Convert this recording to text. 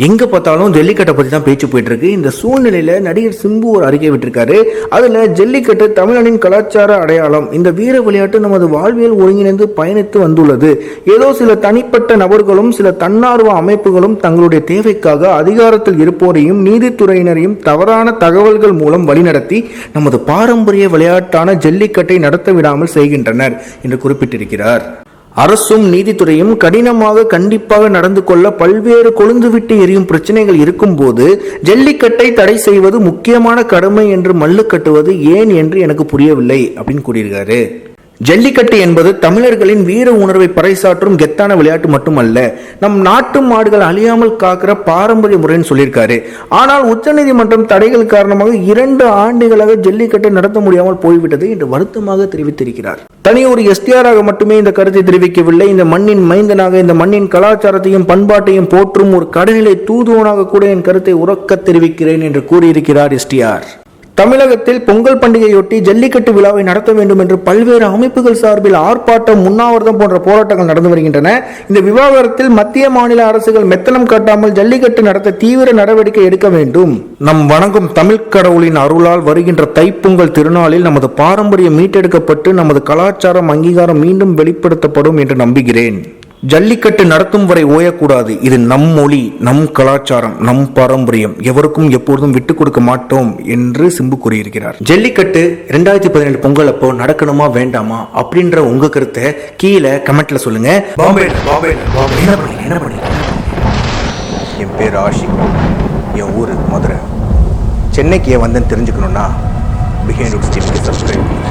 எங்க பார்த்தாலும் ஜல்லிக்கட்டை பற்றி தான் பேச்சு போயிட்டு இருக்கு. இந்த சூழ்நிலையில நடிகர் சிம்பு ஒரு அறிக்கை விட்டிருக்காரு. அதுல ஜல்லிக்கட்டு தமிழனின் கலாச்சார அடையாளம், இந்த வீர விளையாட்டு நமது வாழ்வியல் ஒருங்கிணைந்து பயணித்து வந்துள்ளது. ஏதோ சில தனிப்பட்ட நபர்களும் சில தன்னார்வ அமைப்புகளும் தங்களுடைய தேவைக்காக அதிகாரத்தில் இருப்போரையும் நீதித்துறையினரையும் தவறான தகவல்கள் மூலம் வழிநடத்தி நமது பாரம்பரிய விளையாட்டான ஜல்லிக்கட்டை நடத்த விடாமல் செய்கின்றனர் என்று குறிப்பிட்டிருக்கிறார். அரசும் நீதித்துறையும் கடினமாக கண்டிப்பாக நடந்து கொள்ள பல்வேறு கொழுந்துவிட்டு எரியும் பிரச்சனைகள் இருக்கும் போது ஜல்லிக்கட்டை தடை செய்வது முக்கியமான கடமை என்று மல்லு கட்டுவது ஏன் என்று எனக்கு புரியவில்லை அப்படின்னு கூறியிருக்காரு. ஜல்லிக்கட்டு என்பது தமிழர்களின் வீர உணர்வை பறைசாற்றும் கெத்தான விளையாட்டு மட்டுமல்ல, நம் நாட்டு மாடுகள் அழியாமல் காக்கிற பாரம்பரிய முறைன்னு சொல்லியிருக்காரு. ஆனால் உச்சநீதிமன்றம் தடைகள் காரணமாக 2 ஆண்டுகளாக ஜல்லிக்கட்டை நடத்த முடியாமல் போய்விட்டது என்று வருத்தமாக தெரிவித்திருக்கிறார். தனி ஒரு எஸ்டிஆராக மட்டுமே இந்த கருத்தை தெரிவிக்கவில்லை. இந்த மண்ணின் மைந்தனாக, இந்த மண்ணின் கலாச்சாரத்தையும் பண்பாட்டையும் போற்றும் ஒரு கடைநிலை தூதுவனாக கூட என் கருத்தை உறக்க தெரிவிக்கிறேன் என்று கூறியிருக்கிறார் எஸ்டிஆர். தமிழகத்தில் பொங்கல் பண்டிகையொட்டி ஜல்லிக்கட்டு விழாவை நடத்த வேண்டும் என்று பல்வேறு அமைப்புகள் சார்பில் ஆர்ப்பாட்டம், உண்ணாவிரதம் போன்ற போராட்டங்கள் நடந்து வருகின்றன. இந்த விவகாரத்தில் மத்திய மாநில அரசுகள் மெத்தனம் காட்டாமல் ஜல்லிக்கட்டு நடத்த தீவிர நடவடிக்கை எடுக்க வேண்டும். நம் வணங்கும் தமிழ் கடவுளின் அருளால் வருகின்ற தைப்பொங்கல் திருநாளில் நமது பாரம்பரியம் மீட்டெடுக்கப்பட்டு நமது கலாச்சாரம் அங்கீகாரம் மீண்டும் வெளிப்படுத்தப்படும் என்று நம்புகிறேன். ஜல்லிக்கட்டு நடத்தும் வரை ஓயக்கூடாது. இது நம் மொழி, நம் கலாச்சாரம், நம் பாரம்பரியம், எவருக்கும் எப்பொழுதும் விட்டுக் கொடுக்க மாட்டோம் என்று சிம்பு கூறியிருக்கிறார். ஜல்லிக்கட்டு 2017 பொங்கல் அப்போ நடக்கணுமா வேண்டாமா அப்படின்ற உங்க கருத்தை கீழே கமெண்ட்ல சொல்லுங்க. என் பேர் ஆஷிக், என் ஊரு மதுரை. சென்னைக்கு ஏன் வந்தேன்னு தெரிஞ்சுக்கணும்னா பிஹைண்ட் டிவிக்கு சப்ஸ்கிரைப்